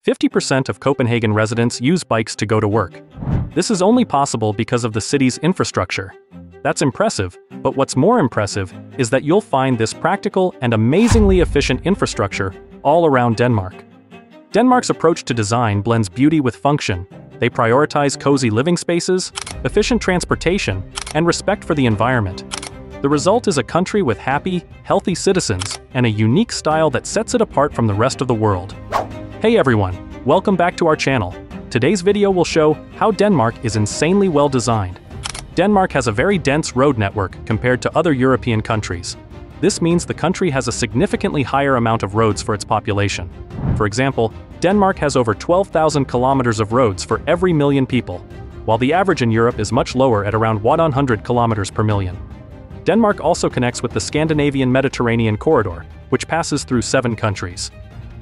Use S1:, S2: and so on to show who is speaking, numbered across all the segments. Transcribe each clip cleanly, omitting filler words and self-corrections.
S1: 50% of Copenhagen residents use bikes to go to work. This is only possible because of the city's infrastructure. That's impressive, but what's more impressive is that you'll find this practical and amazingly efficient infrastructure all around Denmark. Denmark's approach to design blends beauty with function. They prioritize cozy living spaces, efficient transportation, and respect for the environment. The result is a country with happy, healthy citizens and a unique style that sets it apart from the rest of the world. Hey everyone, welcome back to our channel. Today's video will show how Denmark is insanely well designed. Denmark has a very dense road network compared to other European countries. This means the country has a significantly higher amount of roads for its population. For example, Denmark has over 12,000 kilometers of roads for every million people, while the average in Europe is much lower at around 100 kilometers per million. Denmark also connects with the Scandinavian Mediterranean corridor, which passes through 7 countries.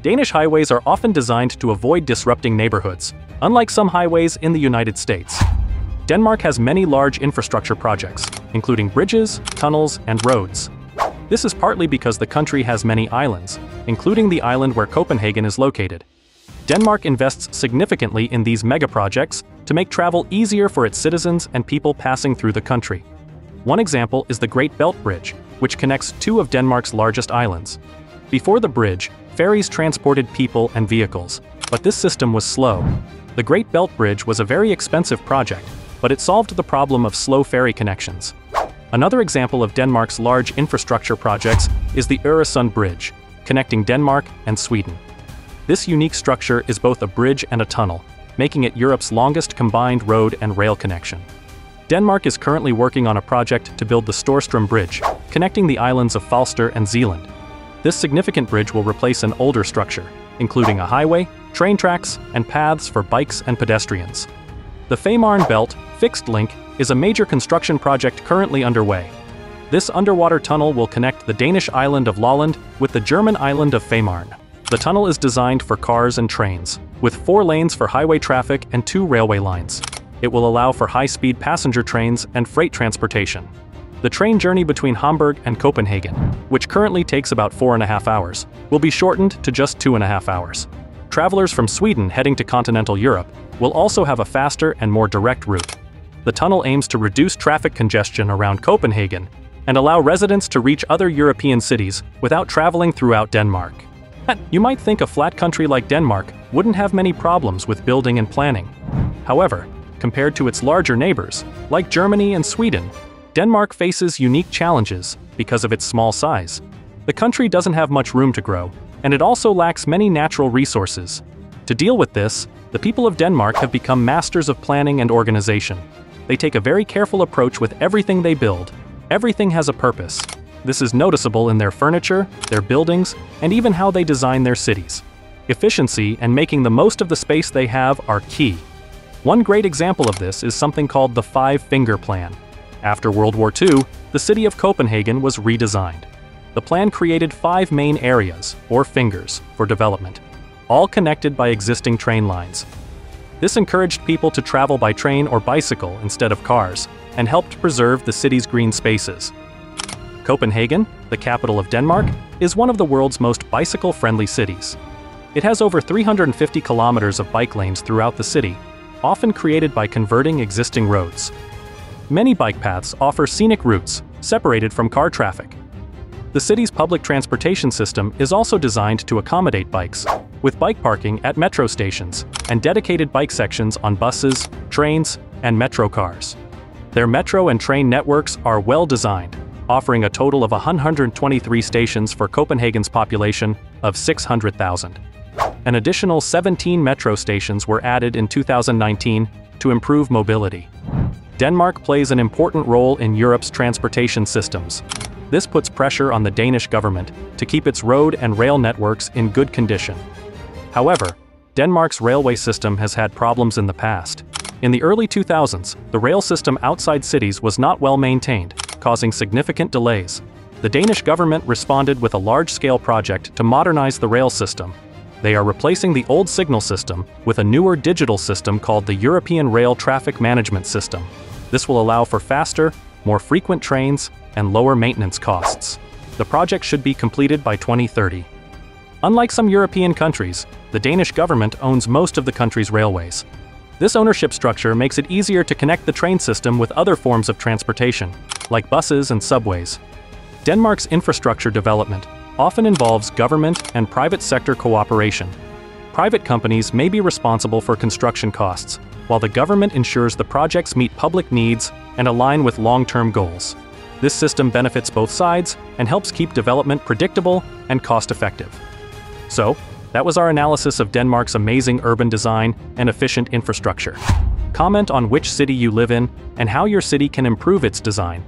S1: Danish highways are often designed to avoid disrupting neighborhoods, unlike some highways in the United States. Denmark has many large infrastructure projects, including bridges, tunnels, and roads. This is partly because the country has many islands, including the island where Copenhagen is located. Denmark invests significantly in these mega-projects to make travel easier for its citizens and people passing through the country. One example is the Great Belt Bridge, which connects 2 of Denmark's largest islands. Before the bridge, ferries transported people and vehicles, but this system was slow. The Great Belt Bridge was a very expensive project, but it solved the problem of slow ferry connections. Another example of Denmark's large infrastructure projects is the Øresund Bridge, connecting Denmark and Sweden. This unique structure is both a bridge and a tunnel, making it Europe's longest combined road and rail connection. Denmark is currently working on a project to build the Storstrøm Bridge, connecting the islands of Falster and Zealand. This significant bridge will replace an older structure, including a highway, train tracks, and paths for bikes and pedestrians. The Femern Belt Fixed Link is a major construction project currently underway. This underwater tunnel will connect the Danish island of Lolland with the German island of Femern. The tunnel is designed for cars and trains, with 4 lanes for highway traffic and 2 railway lines. It will allow for high-speed passenger trains and freight transportation. The train journey between Hamburg and Copenhagen, which currently takes about 4.5 hours, will be shortened to just 2.5 hours. Travelers from Sweden heading to continental Europe will also have a faster and more direct route. The tunnel aims to reduce traffic congestion around Copenhagen and allow residents to reach other European cities without traveling throughout Denmark. You might think a flat country like Denmark wouldn't have many problems with building and planning. However, compared to its larger neighbors, like Germany and Sweden, Denmark faces unique challenges because of its small size. The country doesn't have much room to grow, and it also lacks many natural resources. To deal with this, the people of Denmark have become masters of planning and organization. They take a very careful approach with everything they build. Everything has a purpose. This is noticeable in their furniture, their buildings, and even how they design their cities. Efficiency and making the most of the space they have are key. One great example of this is something called the 5-Finger Plan. After World War II, the city of Copenhagen was redesigned. The plan created 5 main areas, or fingers, for development, all connected by existing train lines. This encouraged people to travel by train or bicycle instead of cars, and helped preserve the city's green spaces. Copenhagen, the capital of Denmark, is one of the world's most bicycle-friendly cities. It has over 350 kilometers of bike lanes throughout the city, often created by converting existing roads. Many bike paths offer scenic routes, separated from car traffic. The city's public transportation system is also designed to accommodate bikes, with bike parking at metro stations and dedicated bike sections on buses, trains, and metro cars. Their metro and train networks are well designed, offering a total of 123 stations for Copenhagen's population of 600,000. An additional 17 metro stations were added in 2019 to improve mobility. Denmark plays an important role in Europe's transportation systems. This puts pressure on the Danish government to keep its road and rail networks in good condition. However, Denmark's railway system has had problems in the past. In the early 2000s, the rail system outside cities was not well maintained, causing significant delays. The Danish government responded with a large-scale project to modernize the rail system. They are replacing the old signal system with a newer digital system called the European Rail Traffic Management System. This will allow for faster, more frequent trains and lower maintenance costs. The project should be completed by 2030. Unlike some European countries, the Danish government owns most of the country's railways. This ownership structure makes it easier to connect the train system with other forms of transportation, like buses and subways. Denmark's infrastructure development often involves government and private sector cooperation. Private companies may be responsible for construction costs, while the government ensures the projects meet public needs and align with long-term goals. This system benefits both sides and helps keep development predictable and cost-effective. So, that was our analysis of Denmark's amazing urban design and efficient infrastructure. Comment on which city you live in and how your city can improve its design.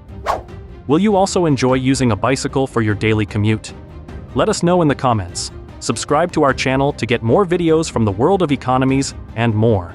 S1: Will you also enjoy using a bicycle for your daily commute? Let us know in the comments. Subscribe to our channel to get more videos from the world of economies and more.